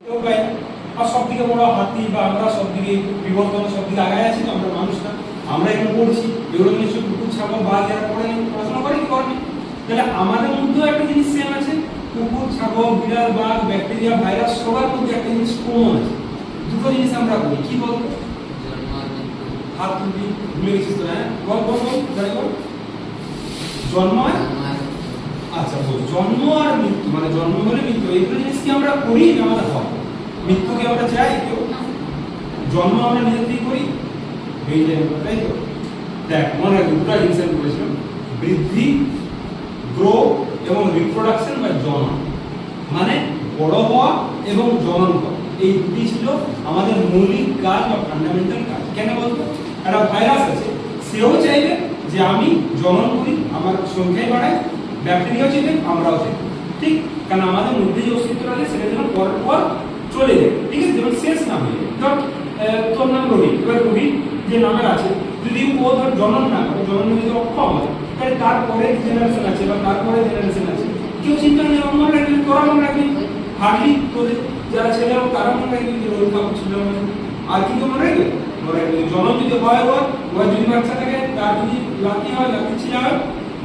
কেউ পাই না। আর সব থেকে বড় হাতি বা আমরা সব দিকে বিবর্তন সব দিকে আগায় আছি, আমরা মানুষ না, আমরা এগুলো পড়ছি, এগুলো নিশ্চয়ই কুকুর ছাগল বা যারা পড়ে পড়াশোনা করে কি করেনি। তাহলে আমাদের মধ্যেও একটা জিনিস সেম আছে, কুকুর ছাগল বিড়াল বাঘ ব্যাকটেরিয়া ভাইরাস সবার মধ্যে একটা জিনিস কমন আছে, দুটো জিনিস আমরা করি। কি বলতো? হাত তুলবি, ভুলে গেছিস তো? হ্যাঁ বল বল বল, বল। জন্ম, আচ্ছা বল, জন্ম আর মৃত্যু, মানে জন্ম হলে মৃত্যু, এই দুটো জিনিস কি আমরা করি না আমাদের হয়? মৃত্যুকে আমরা চাই কেউ? জন্ম আমরা নিজে থেকেই করি, এই যে তাই তো। দেখ মনে রাখবি দুটো জিনিস আমি বলেছিলাম, বৃদ্ধি গ্রো এবং রিপ্রোডাকশন বা জনন, মানে বড় হওয়া এবং জনন করা, এই দুটি ছিল আমাদের মৌলিক কাজ বা ফান্ডামেন্টাল কাজ। কেন বলতো? একটা ভাইরাস আছে, সেও চাইবে যে আমি জনন করি, আমার সংখ্যায় বাড়াই, ব্যাকটেরিয়াও চাইবে, আমরাও চাইবে, ঠিক? কারণ আমাদের মধ্যে যে অস্তিত্ব আছে সেটা যেন পরের পর চলে যায়, ঠিক আছে, যেমন শেষ না হয়ে যায়। ধর তোর নাম রোহিত, এবার রোহিত যে নামের আছে যদি ও ধর জনন না করে, জনন যদি অক্ষম হয়, তাহলে তারপরে জেনারেশন আছে বা তারপরে জেনারেশন আছে, কেউ চিন্তা নেই, মনে রাখবি, তোরা মনে রাখবি, হার্ডলি তোদের যারা ছেলে হোক তারা মনে রাখবি যে রোহিত কাকুর ছিল, আর কি কেউ মনে রাখবে? মনে রাখবে। জনন যদি হয় ওর যদি বাচ্চা থাকে, তার যদি লাকি হয়, লাকি ছিল হয়,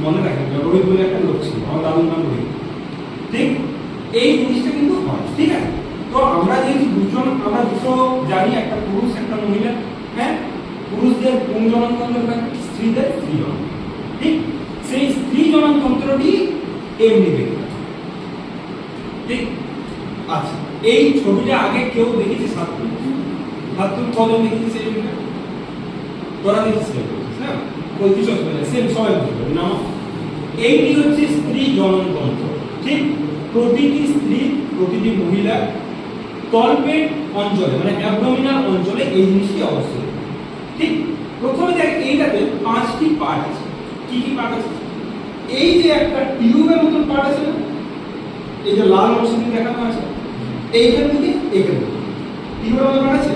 মনে রাখবে রোহিত বলে একটা লোক ছিল, আমার দাদুর নাম রোহিত, ঠিক? এই জিনিসটা কিন্তু হয়, ঠিক আছে। তো আমরা যেহেতু দুজন, আমরা দুটো জানি, একটা পুরুষ একটা মহিলা, হ্যাঁ, পুরুষদের পুং জননতন্ত্র থাকে, স্ত্রীদের স্ত্রী জনন, ঠিক? সেই স্ত্রী জননতন্ত্রটি এমনি দেখতে, ঠিক? আচ্ছা, এই ছবিটা আগে কেউ দেখেছে? সাতপুর কদম দেখেছিস? এই ছবিটা তোরা দেখেছিস না? কিছু অসুবিধা সেম, সবাই বুঝতে পারবে না। এইটি হচ্ছে স্ত্রী জননতন্ত্র, ঠিক? প্রতিটি স্ত্রী, প্রতিটি মহিলা তলপেট অঞ্চলে মানে অ্যাবডোমিনাল অঞ্চলে এই জিনিসটি অবস্থিত, ঠিক? প্রথমে দেখ এইটাতে 5টি পার্ট আছে। কি কি পার্ট আছে? এই যে একটা টিউবের মতন পার্ট আছে না, এই যে লাল অংশ দিয়ে দেখানো আছে, এইখান থেকে এইখান থেকে টিউবের মতন পার্ট আছে।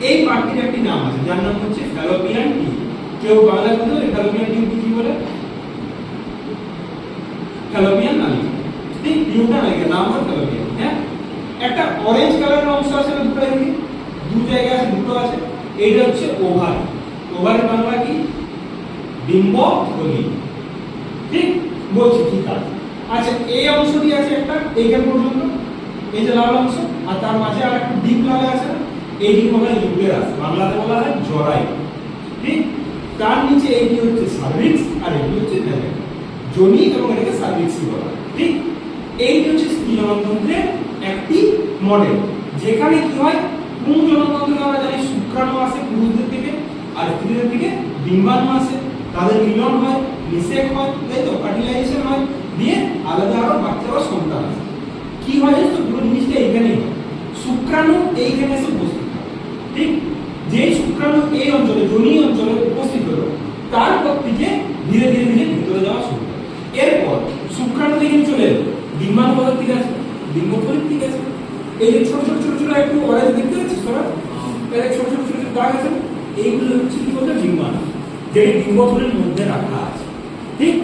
এই পার্টটির একটি নাম আছে যার নাম হচ্ছে ফ্যালোপিয়ান টিউব। কেউ বাংলা বলতে ফ্যালোপিয়ান টিউব কি বলে? ফ্যালোপিয়ান নালী, ঠিক? টিউবটা নাকি নাম হয় ফ্যালোপিয়ান। হ্যাঁ, একটা অরেঞ্জ কালারের অংশ আছে না, দুটো এদিকে দু জায়গায় আছে, দুটো আছে, এইটা হচ্ছে ওভারি। ওভারি বাংলা কি? ডিম্বথলি, ঠিক? বলছি ঠিক আছে। আচ্ছা, এই অংশটি আছে একটা এইখান পর্যন্ত, এই যে লাল অংশ, আর তার মাঝে আর একটা ডিপ লাল আছে না, এইটি বলা হয় ইউটেরাস, বাংলাতে বলা হয় জরায়ু, ঠিক? তার নিচে এইটি হচ্ছে সার্ভিক্স আর এইটি হচ্ছে ভ্যালেন, যোনি, এবং এটাকে সার্ভিক্সই বলা হয়, ঠিক? এইটি হচ্ছে স্ত্রী জননতন্ত্রের একটি মডেল, যেখানে কি হয়, পুং জননতন্ত্রে আমরা জানি শুক্রাণু আসে পুরুষদের থেকে, আর স্ত্রীদের থেকে ডিম্বাণু আসে, তাদের মিলন হয়, নিষেক হয়, তাই তো, ফার্টিলাইজেশন হয়, দিয়ে আলাদা আরো বাচ্চা বা সন্তান আসে। কি হয় জানিস তো, পুরো জিনিসটা এইখানেই হয়, শুক্রাণু এইখানে এসে উপস্থিত হয়, ঠিক? যে শুক্রাণু এই অঞ্চলে, যোনি অঞ্চলে উপস্থিত হলো, তারপর থেকে ধীরে ধীরে ধীরে ভিতরে যাওয়া শুরু হয়। এরপর শুক্রাণু থেকে চলে এলো ডিম্বাণু পদার্থ ঠিক আছে, ডিম্বথলি ঠিক আছে, এই যে ছোট ছোট ছোট ছোট একটু অরেঞ্জ দেখতে পাচ্ছিস তোরা, এর ছোট ছোট ছোট ছোট দাগ আছে, এইগুলো হচ্ছে কি বলতো? ডিম্বাণু, যেটি ডিম্বথলির মধ্যে রাখা আছে, ঠিক?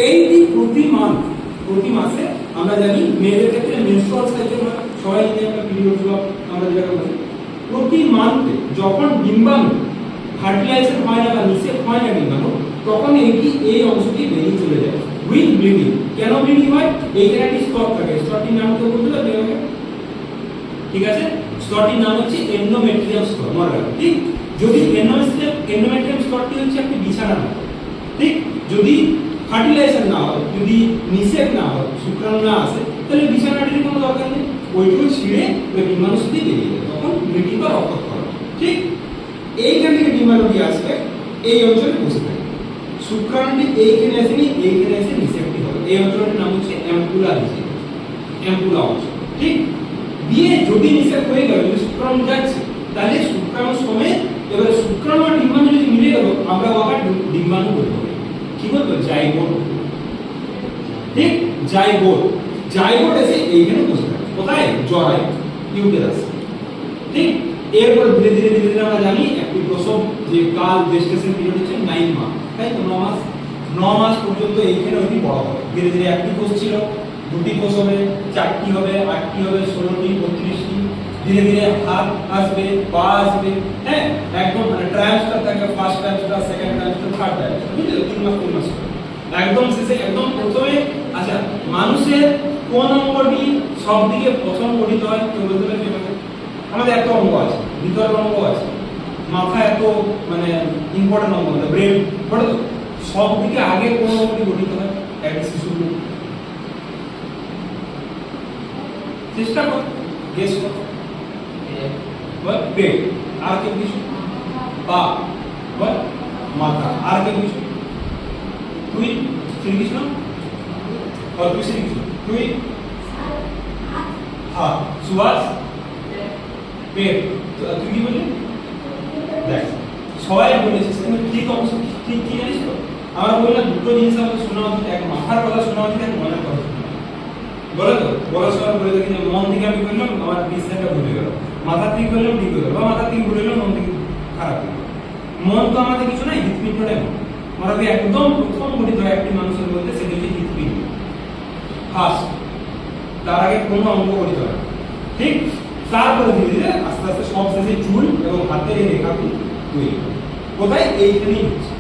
এইটি প্রতি মাসে আমরা জানি মেয়েদের ক্ষেত্রে মেনস্ট্রুয়াল সাইকেল হয়, সবাই জানি একটা পিরিয়ড ব্লক আমরা যেটা বলি, প্রতি মান্থে যখন ডিম্বাণু ফার্টিলাইজেশন হয় না বা নিষেক হয় না ডিম্বাণু, তখন এইটি এই অংশটি বেরিয়ে চলে যায় উইথ ব্লিডিং। কেন ব্লিডিং হয়? এইখানে একটি স্তর থাকে, স্তরটির নাম তো বলতে পারবে আমাকে? ঠিক আছে, স্তরটির নাম হচ্ছে এন্ডোমেট্রিয়াম স্তর, মনে রাখবে, ঠিক? যদি এন্ডোমেট্রিয়াম স্তরটি হচ্ছে একটি বিছানা, ঠিক? যদি ফার্টিলাইজেশন না হয়, যদি নিষেক না হয়, শুক্রাণু না আসে, তাহলে বিছানাটির কোনো দরকার নেই, ওইটুকু ছিঁড়ে ওই ডিম্বাণু সাথে বেরিয়ে যায়, তখন ব্লিডিং বা রক্তক্ষরণ, ঠিক? এইখান থেকে ডিম্বাণুটি আসবে, এই অঞ্চলে বসে থাকে, শুক্রাণুটি এইখানে আসেনি, এইখানে এসে নিষেকটি হবে, এই অঞ্চলটির নাম হচ্ছে অ্যাম্পুলা নিষেক, অ্যাম্পুলা অঞ্চল, ঠিক? দিয়ে যদি নিষেক হয়ে গেল, যদি শুক্রাণু যাচ্ছে, তাহলে শুক্রাণু সমেত এবারে শুক্রাণু আর ডিম্বাণু যদি মিলে গেল, আমরা আবার ডিম্বাণু বলবো, কি বলবো? জাইগোট, ঠিক? জাইগোট এসে এইখানে বসে থাকে, কোথায়? জরায়ু, ইউটেরাস, ঠিক? এরপর ধীরে ধীরে ধীরে ধীরে আমরা জানি একটি প্রসব যে কাল, জেস্টেশন পিরিয়ড হচ্ছে 9 মাস, তাই তো, 9 মাস পর্যন্ত এইখানে ওইটি বড় হবে, ধীরে ধীরে একটি কোষ ছিল, দুটি কোষ হবে, 4টি হবে, 8টি হবে, 16টি, 32টি, ধীরে ধীরে হাত আসবে, পা আসবে, হ্যাঁ একদম মানে ট্রায়ান্সফার থাকবে, ফার্স্ট ট্রায়ান্সফার, সেকেন্ড ট্রায়ান্সফার, থার্ড ট্রায়ান্সফার, বুঝলে 3 মাস করে। একদম শেষে একদম প্রথমে আচ্ছা মানুষের কোন অঙ্গটি সবদিকে প্রথম গঠিত হয় কেউ বলতে পারবে? আমাদের একটা অঙ্গ আছে, ভিতরের অঙ্গ আছে, মাথা এত মানে ইম্পর্টেন্ট অঙ্গ, ব্রেন, বড় তো সবদিকে আগে কোন অঙ্গটি গঠিত হয় একটা শিশুর? চেষ্টা কর, গেস কর। বল পেট, আর কে কিছু? পা, বল মাথা, আর কে কিছু? তুই শ্রীকৃষ্ণ, তুই শ্রীকৃষ্ণ, তুই হাত, সুভাষ পেট, তুই কি বললি? দেখ সবাই বলেছিস কিন্তু ঠিক অংশ ঠিক কি জানিস তো? আমরা বললাম দুটো জিনিস আমাদের শোনা উচিত, এক মাথার কথা শোনা উচিত, এক মনের কথা শোনা উচিত। বলে তো বলার সময় বলে দেখি যে মন থেকে আমি করলাম আমার ডিসিশনটা ভুলে গেল, মাথা থেকে করলাম ঠিক হয়ে গেল, বা মাথা থেকে ভুলে গেলাম মন থেকে খারাপ হয়ে গেল। মন তো আমাদের কিছু নাই, হৃৎপিণ্ডটাই মন। আমরা একদম প্রথম গঠিত হয় একটি মানুষের মধ্যে, সেটি হচ্ছে হৃৎপিণ্ড, ফার্স্ট, তার আগে কোনো অঙ্গ গঠিত হয়, ঠিক? তারপরে ধীরে ধীরে আস্তে আস্তে সব শেষে চুল এবং হাতের এই রেখাগুলি তৈরি হয়। কোথায়? এইখানেই হচ্ছে।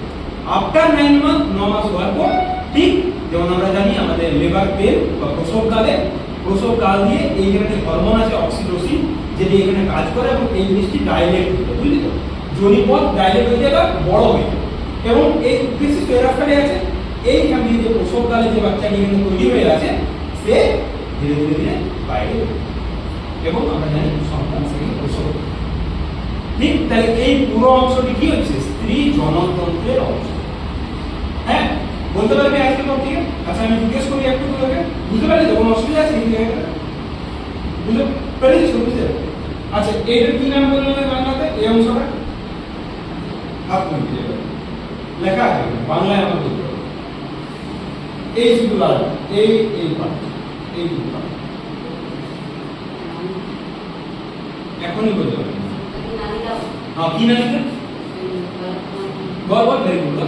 আফটার 9 মাস, 9 মাস হওয়ার পর, ঠিক যেমন আমরা জানি আমাদের লেবার পেন বা প্রসবকাল দিয়ে এইখানে হরমোন আছে অক্সিটোসিন, যেটি এখানে কাজ করে এবং এই জিনিসটি ডাইলেট হয়ে যায়, বুঝলি তো? যোনিপথ ডাইলেট হয়ে যায় বা বড় হয়ে যায়, এবং এই কিছু পেরাফারে আছে এইখানে যে প্রসবকালে যে বাচ্চাটি এখানে তৈরি হয়ে আছে সে ধীরে ধীরে ধীরে বাইরে বেরোয়। এবং আমরা জানি সন্তান সেখানে প্রসব। ঠিক তাহলে এই পুরো অংশটি কি হচ্ছে? স্ত্রী জননতন্ত্রের অংশ। হ্যাঁ বলতে পারবি আজকে তো ঠিক আছে? আচ্ছা আমি জিজ্ঞেস করি একটু তোকে, বুঝতে পারলি তো? কোনো অসুবিধা আছে এই জায়গাটা? বুঝতে পেরেছিস? বুঝতে? আচ্ছা এইটার কি নাম বললাম বাংলাতে? এই অংশটা হাত তুলতে যাবে, লেখা আছে বাংলায় আমার বলতে হবে। এই শুধু লাল, এই পার্ট, এই দুটো পার্ট এখনই বলতে হবে। হ্যাঁ কি নালিকা? বল ভেরি গুড,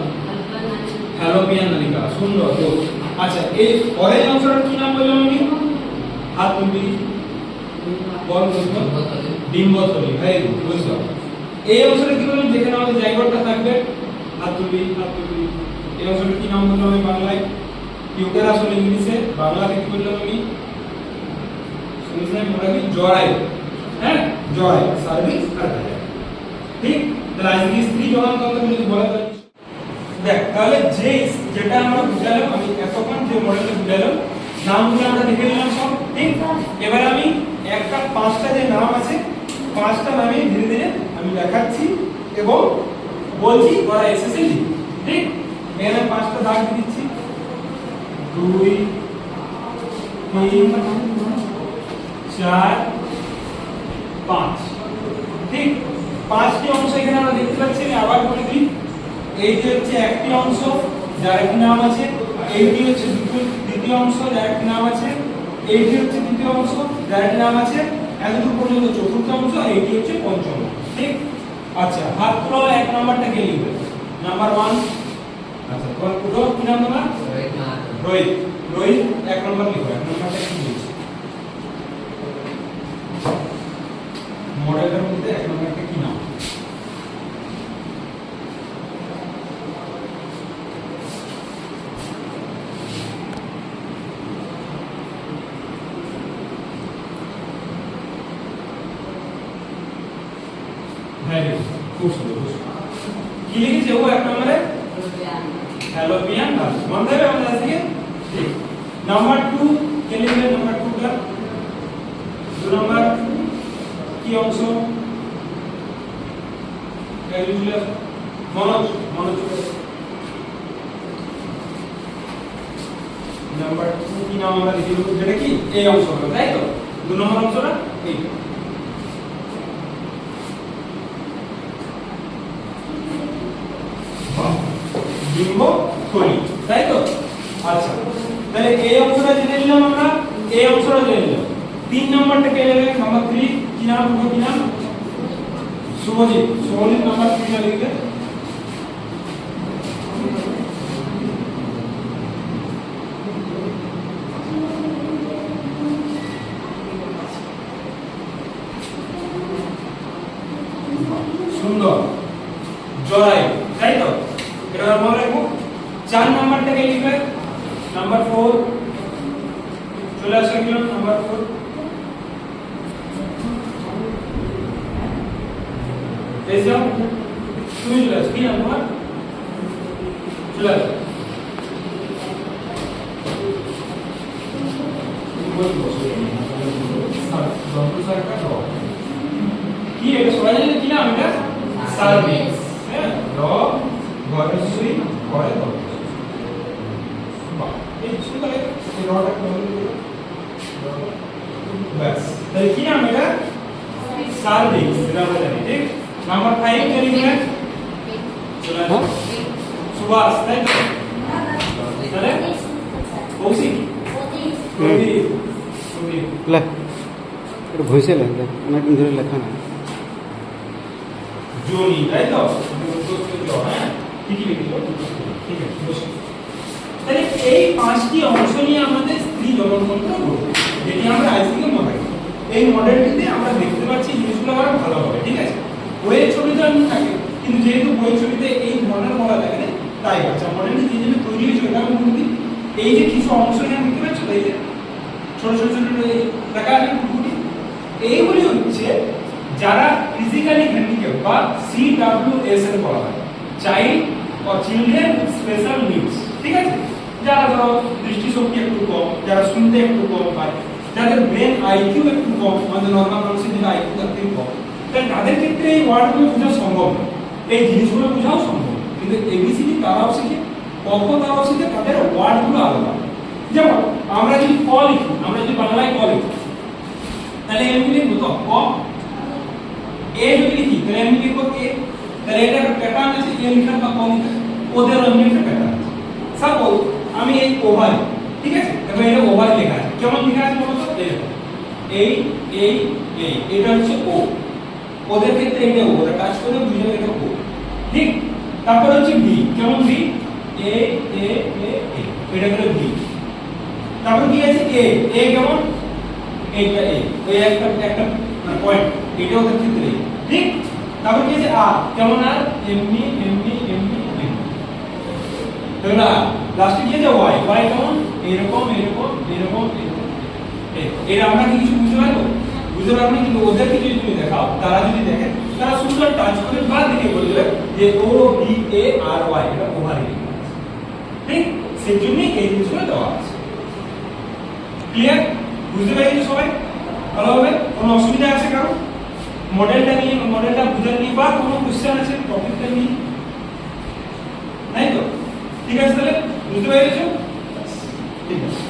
ফ্যালোপিয়ান নালিকা, সুন্দর। আচ্ছা এই অরেঞ্জ অংশটার কি নাম বললাম আমি? হাত তুলবি, বল ডিম্বথলি, ভেরি গুড, বুঝলাম। এই অংশটা কি বললাম? যেখানে আমাদের জায়গাটা থাকবে, হাত তুলবি, হাত তুলবি। এই অংশটা কি নাম বললাম আমি বাংলায়? ইউটেরাস হলো ইংলিশে, বাংলাতে কি বললাম আমি? শুনছিলাম আমরা কি? জরায়ু, হ্যাঁ জরায়ু, সার্ভিক্স আর ভেজাইনা। ঠিক তাহলে আজকে স্ত্রী জননতন্ত্র যদি বলা যায়, দেখ তাহলে যেটা আমরা বুঝালাম, আমি এতক্ষণ যে মডেলটা বুঝালাম নামগুলো আমরা দেখে নিলাম সব, ঠিক? এবারে আমি একটা 5টা যে নাম আছে 5টা নামে ধীরে ধীরে আমি দেখাচ্ছি এবং বলছি ওরা এসএসএ লিখবে, ঠিক? এখানে 5টা দাগ দিয়ে দিচ্ছি, 2 3 4 5, ঠিক? 5টি অংশ এখানে আমরা দেখতে পাচ্ছি। আমি আবার বলে দিই, এইটি হচ্ছে একটি অংশ যার একটি নাম আছে, এইটি হচ্ছে দ্বিতীয় অংশ যার একটি নাম আছে, এইটি হচ্ছে তৃতীয় অংশ যার একটি নাম আছে, এতদূর পর্যন্ত চতুর্থ অংশ, আর এইটি হচ্ছে পঞ্চম, ঠিক? আচ্ছা হাত তোলো, 1 নাম্বারটা কে লিখবে? নাম্বার 1। আচ্ছা তোমার পুরো কি নাম তোমার? রোহিত। রোহিত 1 নাম্বার লিখো। 1 নাম্বারটা কি লিখছো? মডেলের মধ্যে 1 নাম্বারটা কি নাম? হ্যাঁ খুব সুন্দর। কি লিখেছে ও 1 নম্বরে? Fallopian nerve. মনে হবে আমাদের আজকে, ঠিক? নাম্বার 2 কে লিখবে? নাম্বার 2টা 2 নাম্বার কি অংশ? ক্যালকুলাস। মনোজ নাম্বার 2 কি নাম আমরা লিখে দেব? যেটা কি এই অংশটা, তাই তো? 2 নম্বর অংশটা এইটা। ডিম্বথলি, তাই তো? আচ্ছা তাহলে এই অংশটা জেনে নিলাম আমরা, এই অংশটা জেনে নিলাম। 3 নম্বরটা কে নেবে? নাম্বার 3 কি নাম? কি নাম? শুভজিৎ। শুভজিৎ নাম্বার 3 টা লিখবে। সুন্দর জরাই, তাই তো? এটা মনে রাখবো। 4 নাম্বারটাকে লিখবে নাম্বার 4, চলে আসে গেল নাম্বার 4। এই যাও তুমি চলে আসো, কি নাম্বার চলে আসো। কি এটা সবাই জানে কি নাম এটা? সার্ভিস। হ্যাঁ, র ঘরে সুই ঘরে তো বাহ, এই সুন্দর এই রটা করে দিও বাস। তাহলে কি নাম এটা? সার্ভিস। এটা আমরা জানি, ঠিক? নাম্বার 5 কে লিখবে চলে আসো সুভাষ, তাই তো? তাহলে কৌশিক লে এটা ভইসে লে অনেক দিন ধরে লেখা না জনি, তাই তো? হ্যাঁ ঠিকই লিখছো, ঠিক আছে বসো। তাহলে এই 5টি অংশ নিয়ে আমাদের স্ত্রী জননতন্ত্র গড়বে, যেটি আমরা আজ থেকে মনে রাখি। এই মডেলটিতে আমরা দেখতে পাচ্ছি জিনিসগুলো আরো ভালো হবে, ঠিক আছে? বইয়ের ছবিতে এমন থাকে, কিন্তু যেহেতু বইয়ের ছবিতে এই ধরনের বলা থাকে না, তাই আচ্ছা মডেলটি যে জন্য তৈরি হয়েছে ওটা আমি বলি। এই যে কিছু অংশ নিয়ে দেখতে পাচ্ছ, এই যে ছোট ছোট ছোট দেখা আছে টুকুটি, এইগুলি হচ্ছে যারা ফিজিক্যালি হ্যান্ডিক্যাপ বা CWS এর বলা হয়, child or children with special needs, ঠিক আছে? যারা ধরো দৃষ্টিশক্তি একটু কম, যারা শুনতে একটু কম পায়, যাদের ব্রেন আইকিউ একটু কম, আমাদের নরমাল মানুষের যে আইকিউ থাকতে কম, তাহলে তাদের ক্ষেত্রে এই ওয়ার্ডগুলো বোঝা সম্ভব না, এই জিনিসগুলো বোঝাও সম্ভব। কিন্তু এবিসিডি তারাও শিখে, ক খ তারাও শিখে, তাদের ওয়ার্ডগুলো আলাদা। যেমন আমরা যদি ক লিখি, আমরা যদি বাংলায় ক লিখি, তাহলে এমনি লিখবো তো ক। এ যদি লিখি তাহলে এমনি লিখবো এ। তাহলে এটা একটা প্যাটার্ন আছে, এ লিখার বা ক লিখার, ওদের এমনি একটা প্যাটার্ন আছে। সাপোজ আমি এই ওভার, ঠিক আছে? তবে এটা ওভার লেখা আছে, কেমন লেখা আছে বলো তো? এই এটা হচ্ছে ও, ওদের ক্ষেত্রে এটা ও, ওরা কাজ করে বুঝে এটা ও, ঠিক? তারপর হচ্ছে বি, কেমন বি? এ এটা হলো বি। তারপর কি আছে এ কেমন? এইটা ওই একটা পয়েন্ট, এটা ওদের ক্ষেত্রে, ঠিক? তারপর কি আছে আর, কেমন আর? এমনি তাহলে লাস্টে কি আছে ওয়াই কেমন? এরকম এর আমরা কি কিছু বুঝতে পারবো? বুঝতে পারবো না, কিন্তু ওদের কিছু যদি দেখাও, তারা যদি দেখে, তারা সুন্দর টাচ করে বা দেখে বলে দেবে যে ও বি এ আর ওয়াই, এটা ওভার, ঠিক? সেই জন্যই এই জিনিসগুলো দেওয়া আছে। ক্লিয়ার? বুঝতে পেরেছি সবাই ভালোভাবে? কোনো অসুবিধা আছে কারো মডেলটা নিয়ে, মডেলটা বুঝে নিয়ে, বা কোনো কোশ্চেন আছে টপিকটা নিয়ে? নাই তো? ঠিক আছে, তাহলে বুঝতে পেরেছো? ঠিক আছে।